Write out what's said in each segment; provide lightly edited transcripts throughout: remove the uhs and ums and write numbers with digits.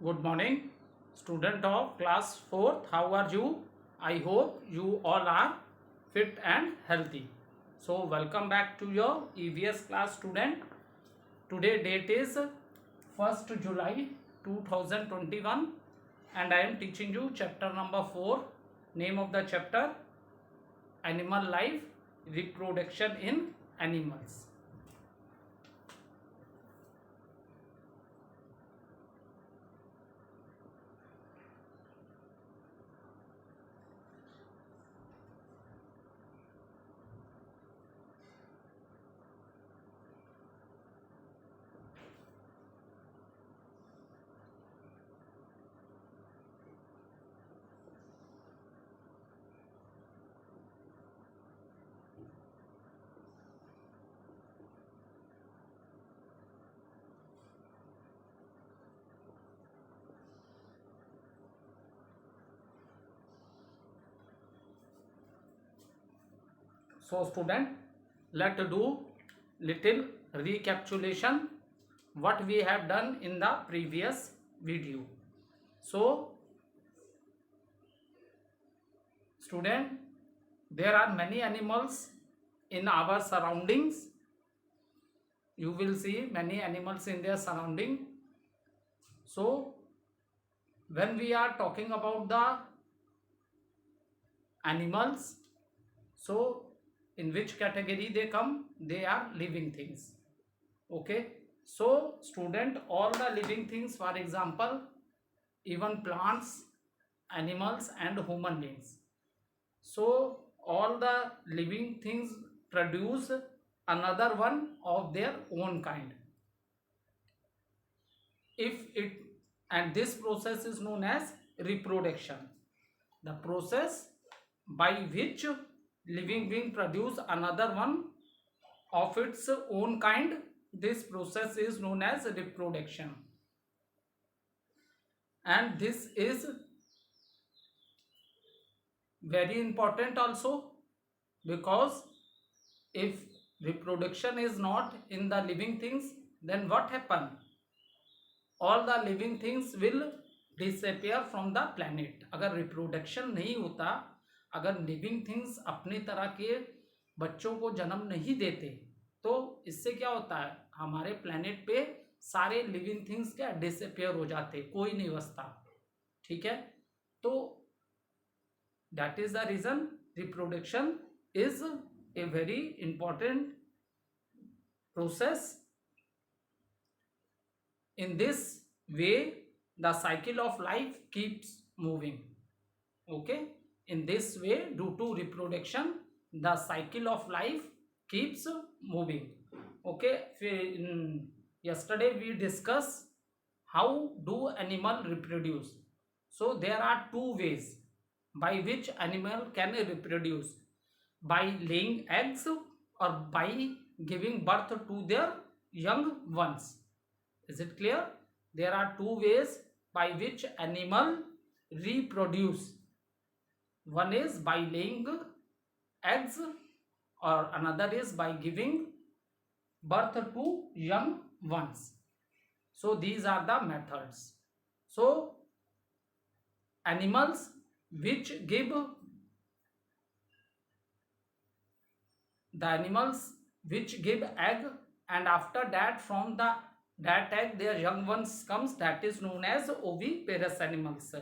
Good morning, student of class 4th. How are you? I hope you all are fit and healthy. So welcome back to your EVS class student. Today date is 1st July 2021 and I am teaching you chapter number 4. Name of the chapter, Animal Life, Reproduction in Animals. So student, let's do little recapitulation what we have done in the previous video. So student, there are many animals in our surroundings. You will see many animals in their surrounding. So when we are talking about the animals, so in which category they come? They are living things. Okay, so student, all the living things, for example, even plants, animals and human beings, so all the living things produce another one of their own kind. If it, and this process is known as reproduction, the process by which living being produce another one of its own kind. This process is known as reproduction, and this is very important also, because if reproduction is not in the living things, then what happen? All the living things will disappear from the planet. अगर reproduction नहीं होता, अगर living things अपने तरह के बच्चों को जन्म नहीं देते, तो इससे क्या होता है? हमारे प्लेनेट पे सारे लिविंग थिंग्स क्या डिसअपियर हो जाते, कोई नहीं बचता. ठीक है, तो that is the reason reproduction is a very important process. In this way the cycle of life keeps moving. Okay, in this way, due to reproduction, the cycle of life keeps moving. Okay, yesterday we discussed how do animal reproduce. So there are two ways by which animal can reproduce: by laying eggs or by giving birth to their young ones. Is it clear? There are two ways by which animal reproduce. One is by laying eggs or another is by giving birth to young ones. So these are the methods. So animals which give, the animals which give egg, and after that from that egg their young ones comes, that is known as oviparous animals.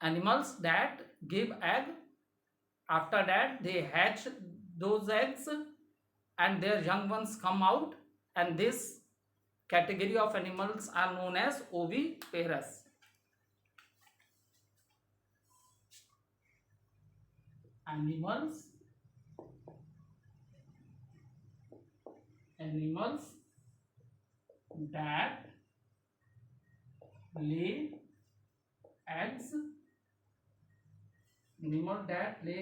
Animals that give egg, after that they hatch those eggs and their young ones come out, and this category of animals are known as oviparous. Animals that lay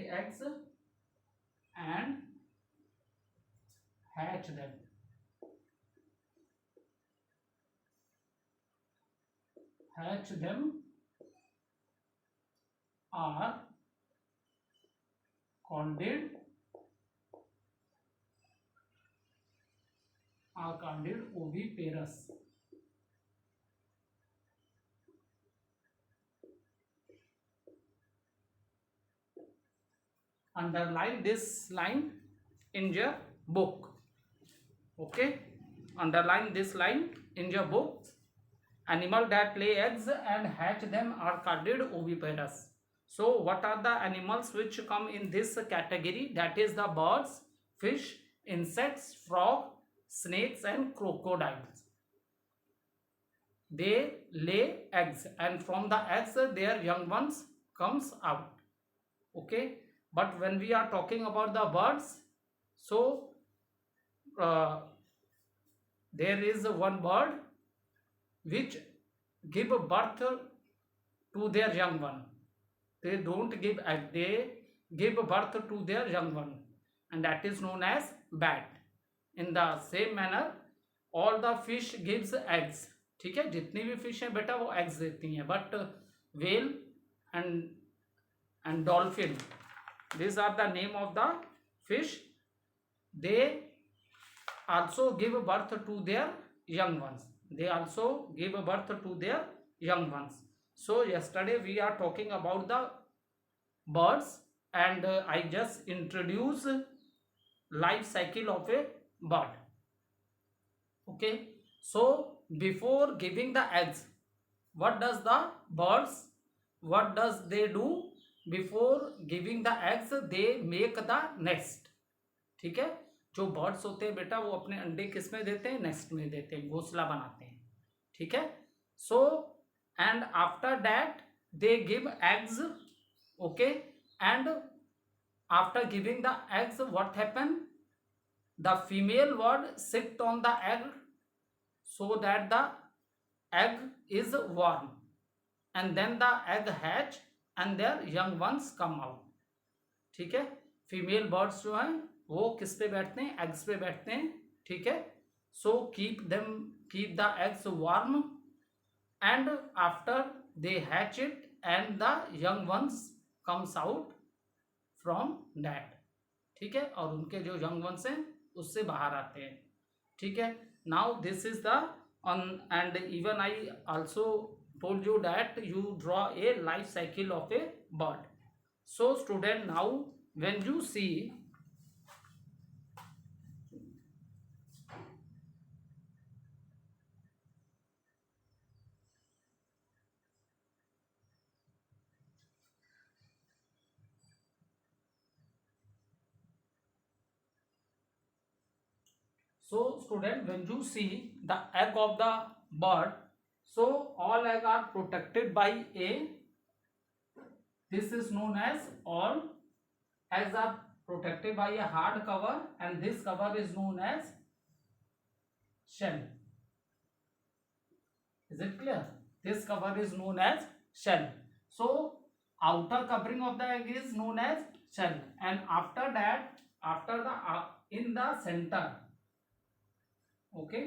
eggs, and hatch them are called oviparous. underline this line in your book. Okay, underline this line in your book. Animal that lay eggs and hatch them are called oviparous. So what are the animals which come in this category? That is the birds, fish, insects, frog, snakes and crocodiles. They lay eggs and from the eggs their young ones comes out. Okay, but when we are talking about the birds, so uh, there is one bird which give birth to their young one. They don't give egg, they give birth to their young one, and that is known as bat. In the same manner all the fish gives eggs. ठीक है, जितनी भी fish है बेटा वो eggs देती हैं, but whale and dolphin, these are the name of the fish, they also give birth to their young ones. They also give birth to their young ones. So yesterday we are talking about the birds, and I just introduce life cycle of a bird. Okay, so before giving the eggs, what does the birds, what does they do? Before giving the eggs they make the nest. ठीक है, जो birds होते हैं बेटा वो अपने अंडे किस में देते हैं? नेस्ट में देते हैं, घोंसला बनाते हैं. ठीक है, so and after that they give eggs. Okay, and after giving the eggs what happen? The female bird sit on the egg so that the egg is warm, and then the egg hatch and their young ones come out. ठीक है, female birds जो हैं वो किस पे बैठते हैं? Eggs पे बैठते हैं. ठीक है, so keep the eggs warm and after they hatch it and the young once comes out from that. ठीक है, और उनके जो यंग वंस हैं उससे बाहर आते हैं. ठीक है, now this is the on, and even I also told you that you draw a life cycle of a bird. So student, now when you see so student, when you see the egg of the bird, so all egg are protected by a, this is known as, all eggs are protected by a hard cover, and this cover is known as shell. Is it clear? This cover is known as shell. So outer covering of the egg is known as shell, and after that, after the in the center, okay,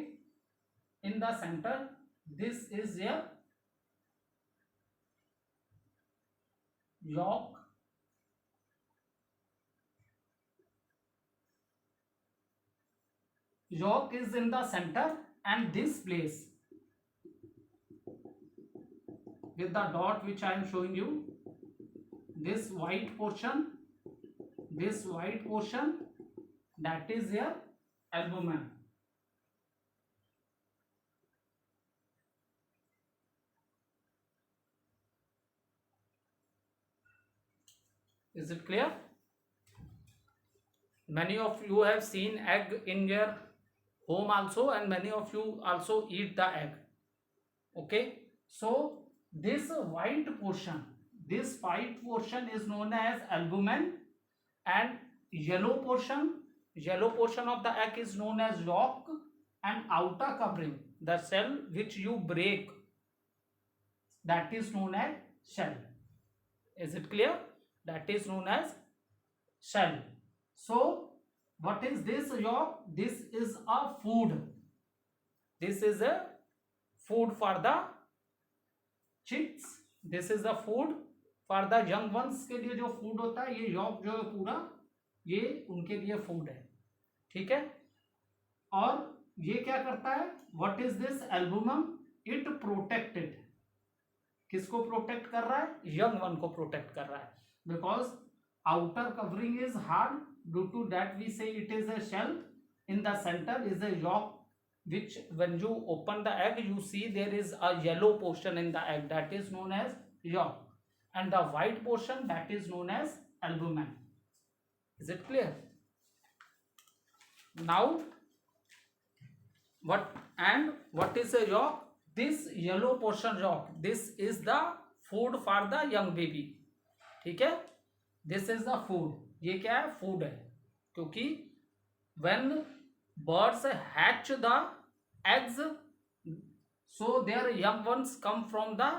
in the center, this is a yolk. Yolk is in the center, and this place with the dot which I am showing you, this white portion, that is your albumen. Is it clear? Many of you have seen egg in your home also, and many of you also eat the egg. Okay, so this white portion is known as albumen, and yellow portion of the egg is known as yolk, and outer covering, the shell which you break, that is known as shell. Is it clear? That is known as shell. So what is this yolk? This is a food. This is a food for the chicks. This is the food for the young ones. के लिए जो food होता है, ये yolk जो है पूरा, ये उनके लिए food है. ठीक है, और ये क्या करता है? What is this albumen? It protected. किसको प्रोटेक्ट कर रहा है? यंग वन को प्रोटेक्ट कर रहा है, because outer covering is hard, due to that we say it is a shell. In the center is a yolk, which when you open the egg you see there is a yellow portion in the egg, that is known as yolk, and the white portion, that is known as albumen. Is it clear? Now what is a yolk? This yellow portion yolk, this is the food for the young baby. ठीक है, this is the food. ये क्या है? Food है. क्योंकि when birds hatch the eggs, so their young ones come from the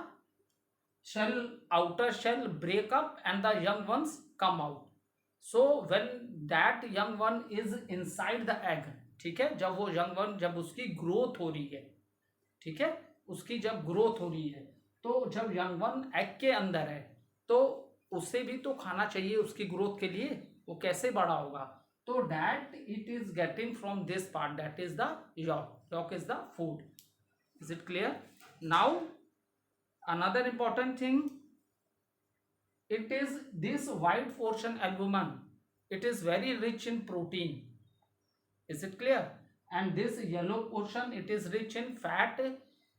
shell, outer shell break up and the young ones come out. So when that young one is inside the egg, ठीक है, जब वो young one, जब उसकी growth हो रही है, ठीक है, उसकी जब ग्रोथ हो रही है, तो जब young one egg के अंदर है तो उसे भी तो खाना चाहिए उसकी ग्रोथ के लिए. वो कैसे बड़ा होगा? तो that it is getting from this part, that is the yolk. Yolk is the food. Is it clear? Now another important thing, it is this white portion albumen, it is very rich in protein. Is it clear? And this yellow portion, it is rich in fat,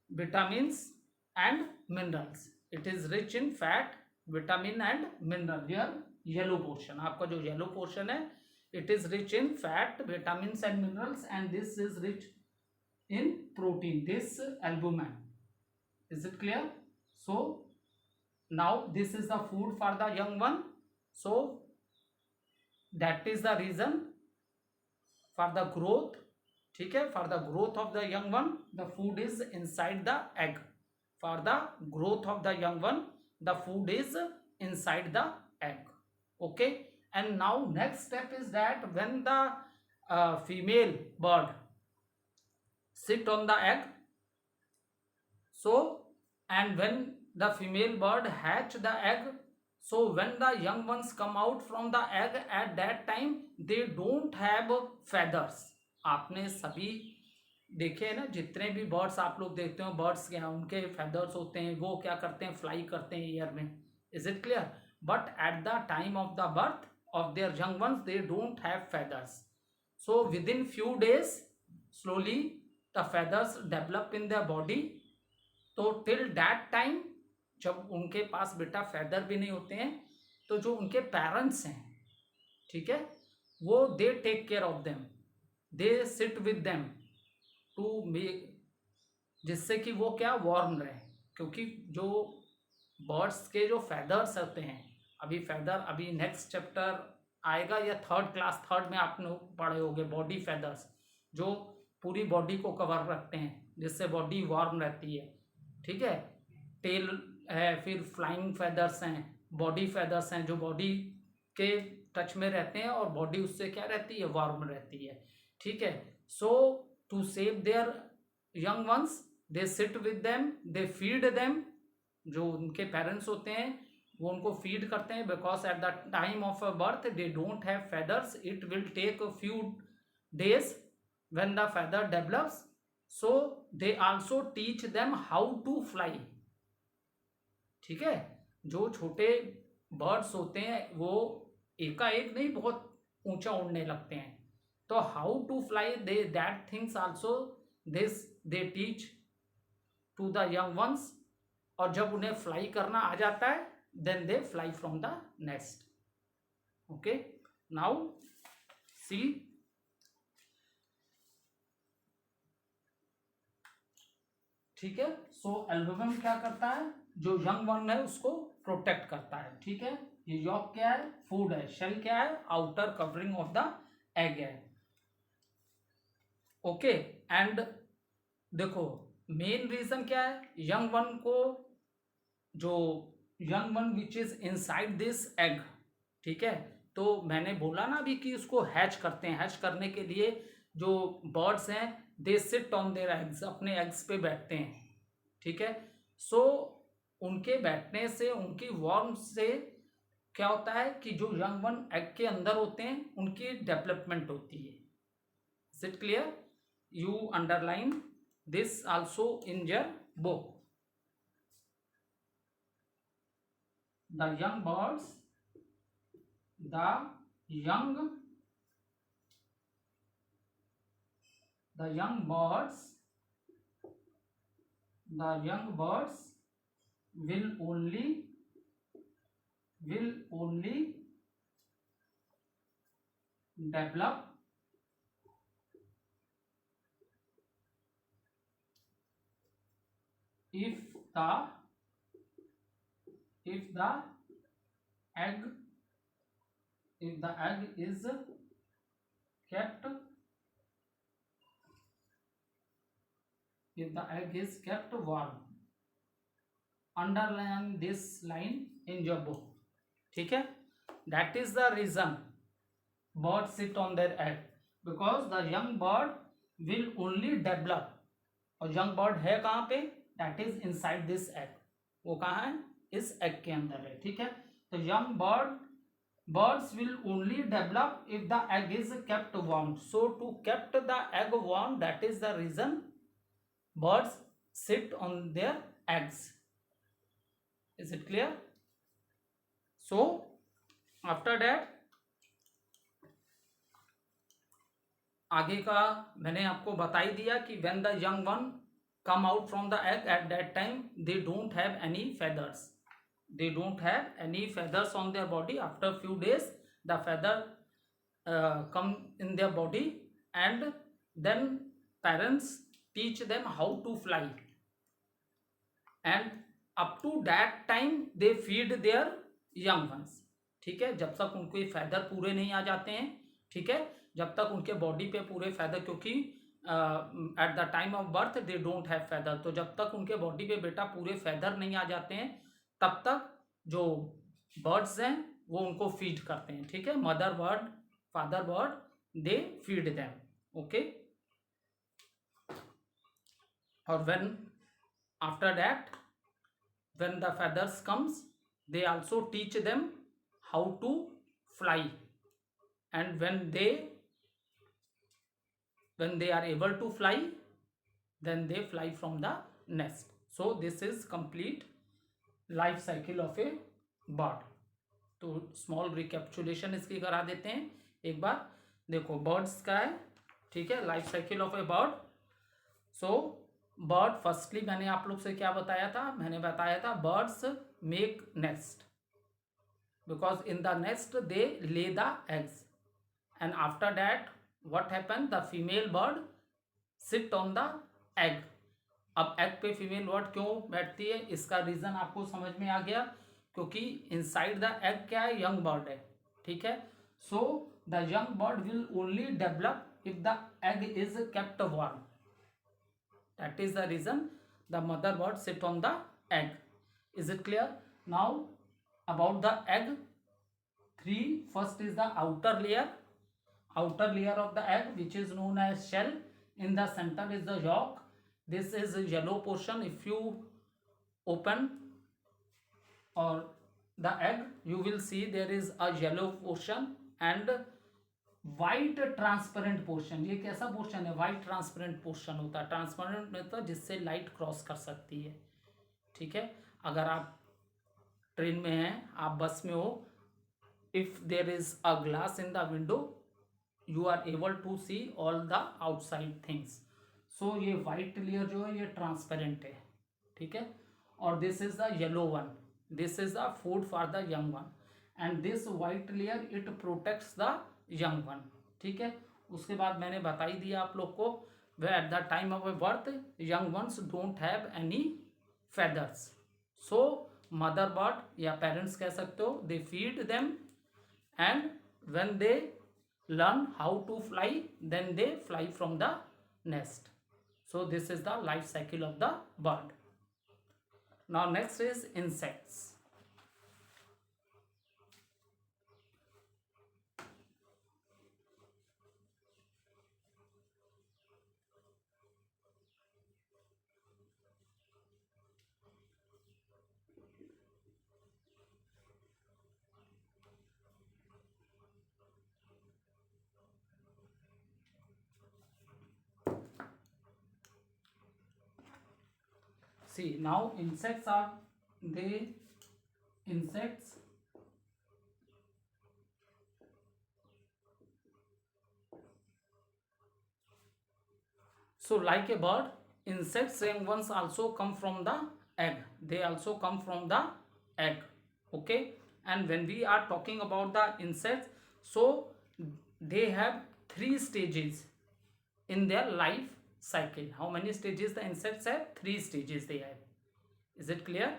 vitamins and minerals. It is rich in fat, vitamin and mineral. Here yellow portion, आपका जो yellow portion है, it is rich in fat, vitamins and minerals, and this is rich in protein, this albumen. Is it clear? So now this is the food for the young one. So that is the reason for the growth. ठीक है, for the growth of the young one, the food is inside the egg. For the growth of the young one, the food is inside the egg. Okay, and now next step is that when the female bird sit on the egg, so and when the female bird hatch the egg, so when the young ones come out from the egg, at that time they don't have feathers. आपने सभी देखे हैं ना, जितने भी birds आप लोग देखते हो, बर्ड्स क्या उनके फेदर्स होते हैं, वो क्या करते हैं? फ्लाई करते हैं एयर में. Is it clear? But at the time of the birth of their young ones, they don't have feathers. So within few days slowly the feathers develop in their body. तो till that time जब उनके पास बेटा feather भी नहीं होते हैं, तो जो उनके parents हैं, ठीक है, वो they take care of them, they sit with them to make, जिससे कि वो क्या warm रहे. क्योंकि जो birds के जो feathers होते हैं, अभी फेदर, अभी नेक्स्ट चैप्टर आएगा या थर्ड में आपने पढ़े होंगे, बॉडी फेदर्स, जो पूरी बॉडी को कवर रखते हैं, जिससे बॉडी वार्म रहती है. ठीक है, टेल है, फिर फ्लाइंग फेदर्स हैं, बॉडी फेदर्स हैं, जो बॉडी के टच में रहते हैं और बॉडी उससे क्या रहती है? वार्म रहती है. ठीक है, so to save their young ones, they sit with them, they feed them. जो उनके पेरेंट्स होते हैं वो उनको फीड करते हैं, because at the time of birth they don't have feathers. It will take a few days when the feather develops. So they also teach them how to fly. ठीक है, जो छोटे बर्ड्स होते हैं वो एकाएक नहीं बहुत ऊंचा उड़ने लगते हैं, तो how to fly, they that things also this they teach to the young ones. और जब उन्हें फ्लाई करना आ जाता है, then they fly from the nest. Okay, now see, ठीक है. सो एल्बुमन क्या करता है? जो यंग वन है उसको प्रोटेक्ट करता है. ठीक है, ये यॉक क्या है? फूड है. शेल क्या है? Outer covering of the egg है. ओके, एंड देखो मेन रीजन क्या है? यंग वन को, जो young one which is inside this egg, ठीक है, तो मैंने बोला ना अभी कि उसको हैच करते हैं. हैच करने के लिए जो बर्ड्स हैं, they sit on their eggs, अपने एग्स पे बैठते हैं. ठीक है, सो उनके बैठने से, उनकी वार्म से क्या होता है कि जो यंग वन एग के अंदर होते हैं उनकी डेवलपमेंट होती है. Is it clear? You underline this also in your book. The young birds the young the young birds the young birds will only develop if the if the egg if the egg is kept if the egg is kept warm. Underline this line in your book. ठीक है, that is the reason birds sit on their egg, because the young bird will only develop. और young bird है कहाँ पे? that is inside this egg. वो कहाँ है? इस egg के अंदर है. ठीक है, तो young birds will only develop if the egg is kept warm. So to kept the egg warm, that is the reason birds sit on their eggs. Is it clear? So after that, आगे का मैंने आपको बता ही दिया कि when the young one come out from the egg, at that time they don't have any feathers. They don't have any feathers on their body. After few days the feather come in their body, and then parents teach them how to fly, and up to that time they feed their young ones. ठीक है, जब तक उनको feather पूरे नहीं आ जाते हैं, ठीक है, जब तक उनके बॉडी पे पूरे फेदर, क्योंकि eight the time of birth they don't have feather, तो जब तक उनके बॉडी पे बेटा पूरे फेदर नहीं आ जाते हैं तब तक जो बर्ड्स हैं वो उनको फीड करते हैं. ठीक है, mother bird father bird they feed them. Okay, और when after that when the feathers comes, they also teach them how to fly, and when they are able to fly, then they fly from the nest. So this is complete life cycle of a bird. तो small रिकैप्चुलेशन इसकी करा देते हैं एक बार. देखो birds का है, ठीक है, life cycle of A bird. So bird, firstly मैंने आप लोग से क्या बताया था? मैंने बताया था birds make nest because in the nest they lay the eggs, and after that what happen, the female bird sit on the egg. अब एग पे फीमेल बर्ड क्यों बैठती है, इसका रीजन आपको समझ में आ गया, क्योंकि इनसाइड द एग क्या है? यंग बर्ड है. ठीक है, so the young bird will only develop if the egg is kept warm. That is the reason the mother bird sit on the egg. Is it clear? Now about the egg, first is the outer layer. Outer layer of the egg, which is known as shell. In the center is the yolk. This is a yellow portion. If you open or the egg, you will see there is a yellow portion and white transparent portion. ये कैसा portion है? White transparent portion होता है. Transparent मतलब जिससे light cross कर सकती है. ठीक है, अगर आप ट्रेन में हैं, आप बस में हो, if there is a glass in the window, you are able to see all the outside things. So ये वाइट लेयर जो है ये ट्रांसपेरेंट है. ठीक है, और this is the yellow one. This is the food for the young one, and this white layer it protects the young one. ठीक है, उसके बाद मैंने बता ही दिया आप लोग को, वे at the time of a birth young ones don't have any feathers. So mother bird या पेरेंट्स कह सकते हो, they feed them, and when they learn how to fly, then they fly from the nest. So this is the life cycle of the bird. Now next is insects. See, now insects So like a bird, insects young ones also come from the egg. They also come from the egg. Okay. And when we are talking about the insects, so they have three stages in their life cycle. How many stages the insects have? Three stages they have. Is it clear?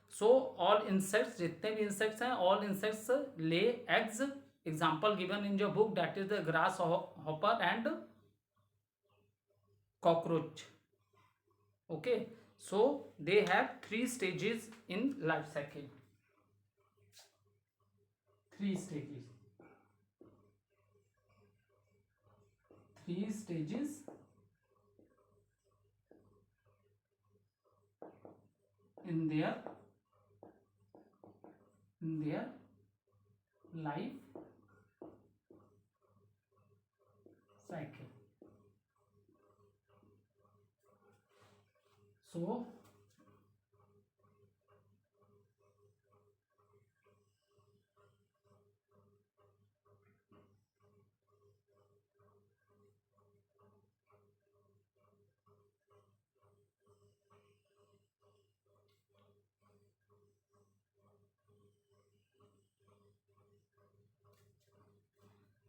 So all insects, जितने भी insects हैं, all insects lay eggs. Example given in your book, that is the grasshopper and cockroach. Okay, so they have three stages in life cycle. Three stages. Three stages in their life cycle. So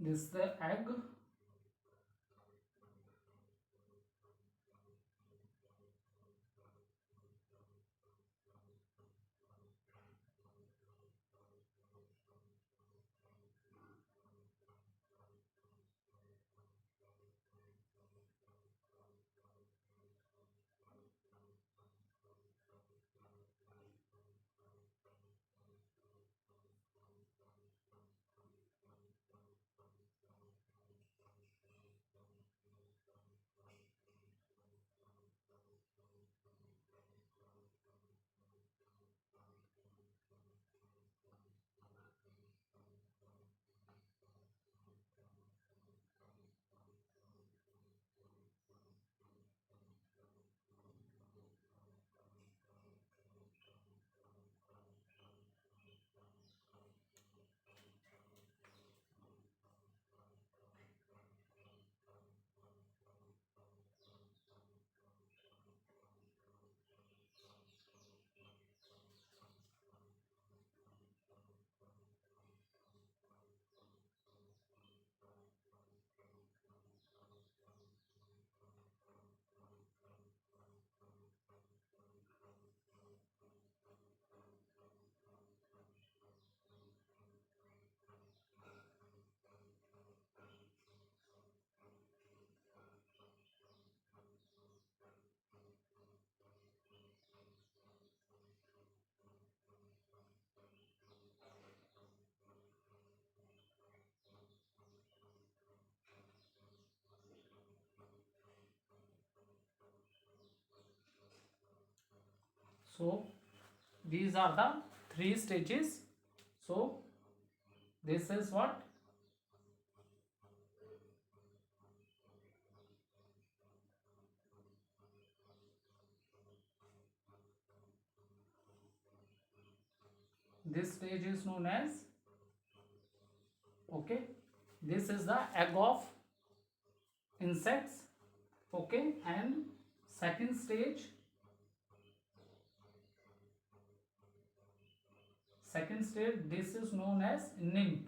this is the egg. So these are the three stages. So this is what? This stage is known as, okay, this is the egg of insects. Okay, and second stage, this is known as nymph.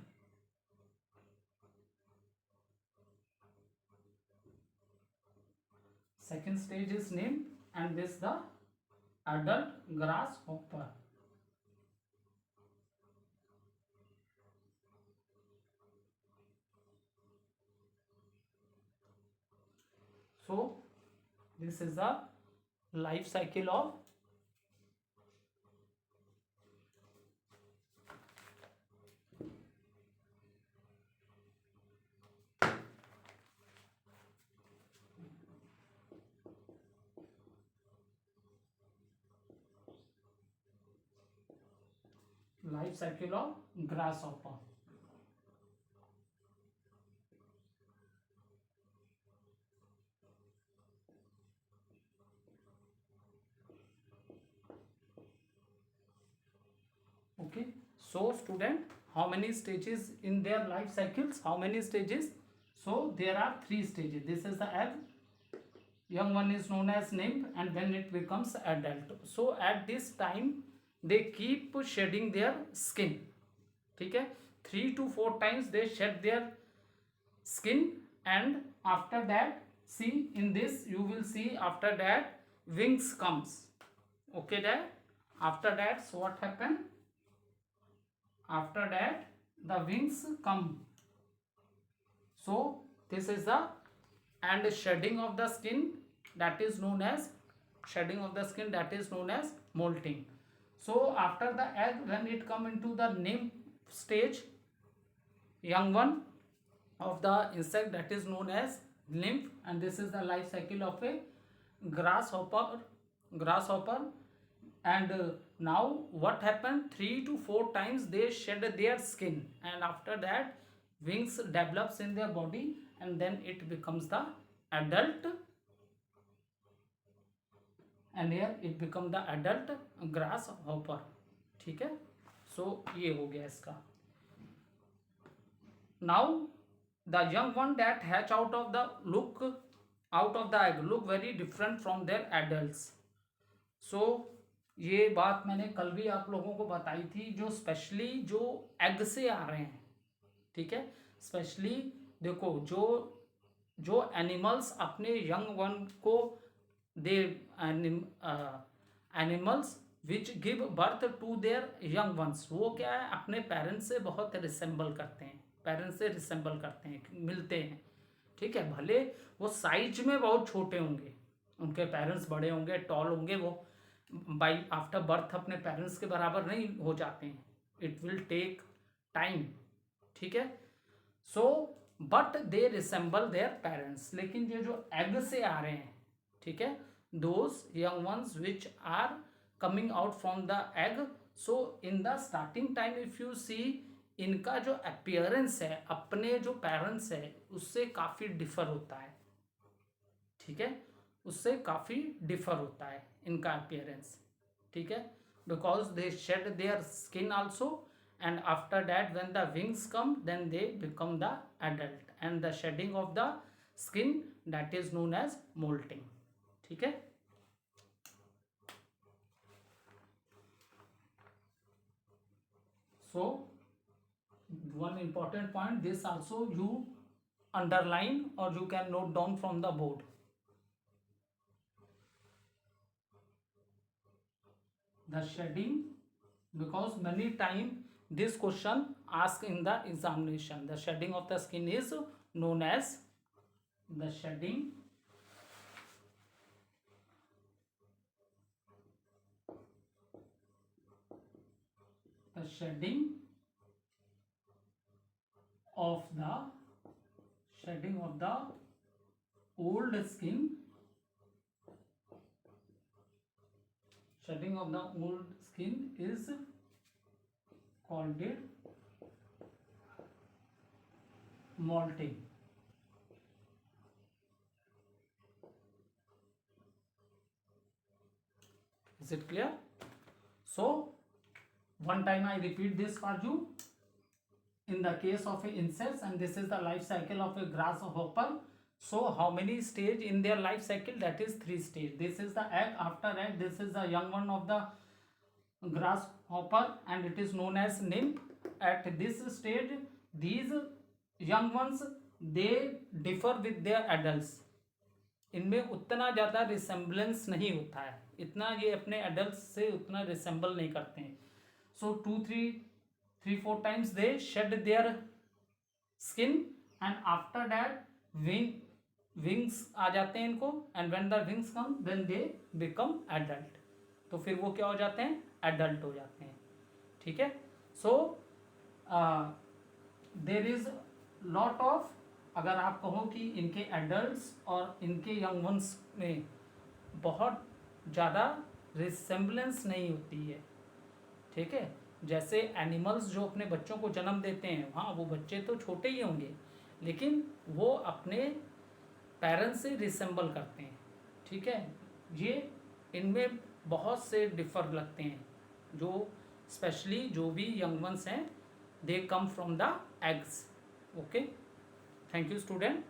Second stage is nymph, and this the adult grasshopper. So this is the life cycle of grasshopper. Okay, so student, how many stages in their life cycles? How many stages? So there are three stages. This is the egg, young one is known as nymph, and then it becomes adult. So at this time they keep shedding their skin. ठीक है, 3 to 4 times they shed their skin, and after that, see in this you will see, after that wings comes. Okay, that after that, so what happened? After that the wings come. So this is the, and shedding of the skin, that is known as, shedding of the skin, that is known as molting. So after the egg, when it come into the nymph stage, young one of the insect, that is known as nymph, and this is the life cycle of a grasshopper. And now what happened, 3 to 4 times they shed their skin, and after that wings develops in their body, and then it becomes the adult, and here it become the adult grasshopper. ठीक है, so ये हो गया इसका. Now the young one that hatch out of the egg look very different from their adults. So ये बात मैंने कल भी आप लोगों को बताई थी, जो स्पेशली जो एग से आ रहे हैं. ठीक है, स्पेशली देखो, जो एनिमल्स अपने यंग वन को, the animals which give birth to their young ones, वो क्या है, अपने पेरेंट्स से बहुत रिसेंबल करते हैं, पेरेंट्स से रिसेंबल करते हैं, मिलते हैं. ठीक है, भले वो साइज में बहुत छोटे होंगे, उनके पेरेंट्स बड़े होंगे, टॉल होंगे, वो बाई आफ्टर बर्थ अपने पेरेंट्स के बराबर नहीं हो जाते हैं. It will take time. ठीक है, so but they resemble their parents. लेकिन ये जो एग से आ रहे हैं, ठीक है, those young ones which are coming out from the egg, so in the starting time if you see, इनका जो अपीयरेंस है अपने जो पेरेंट्स है उससे काफ़ी डिफर होता है. ठीक है, उससे काफ़ी डिफर होता है इनका अपीयरेंस. ठीक है, because they shade their skin also, and after that when the wings come, then they become the adult, and the shedding of the skin, that is known as molting. ठीक है, so one important point, this also you underline or you can note down from the board. The shedding, because many time this question asked in the examination, the shedding of the skin is known as the shedding of the old skin, shedding of the old skin is called it molting. Is it clear? So one time I repeat this for you. In the case of a insects, and this is the life cycle of a grasshopper. So how many stage in their life cycle? That is 3 stage. This is the egg. After egg, this is the young one of the grasshopper, and it is known as nymph. At this stage, these young ones, they differ with their adults. इनमें उतना ज़्यादा resemblance नहीं होता है, इतना ये अपने adult से उतना रिसेंबल नहीं करते हैं. सो 2-3-4 times they shed their skin, and after that wings आ जाते हैं इनको, and when the wings come then they become adult. तो फिर वो क्या हो जाते हैं, एडल्ट हो जाते हैं. ठीक है, सो देर इज लॉट ऑफ, अगर आप कहो कि इनके एडल्ट्स और इनके यंग वंस में बहुत ज़्यादा रिसेम्बलेंस नहीं होती है. ठीक है, जैसे एनिमल्स जो अपने बच्चों को जन्म देते हैं, हाँ वो बच्चे तो छोटे ही होंगे, लेकिन वो अपने पेरेंट्स से रिसेंबल करते हैं. ठीक है, ये इनमें बहुत से डिफर लगते हैं. जो स्पेशली जो भी यंग वंस हैं, they come from the eggs. Okay, thank you student.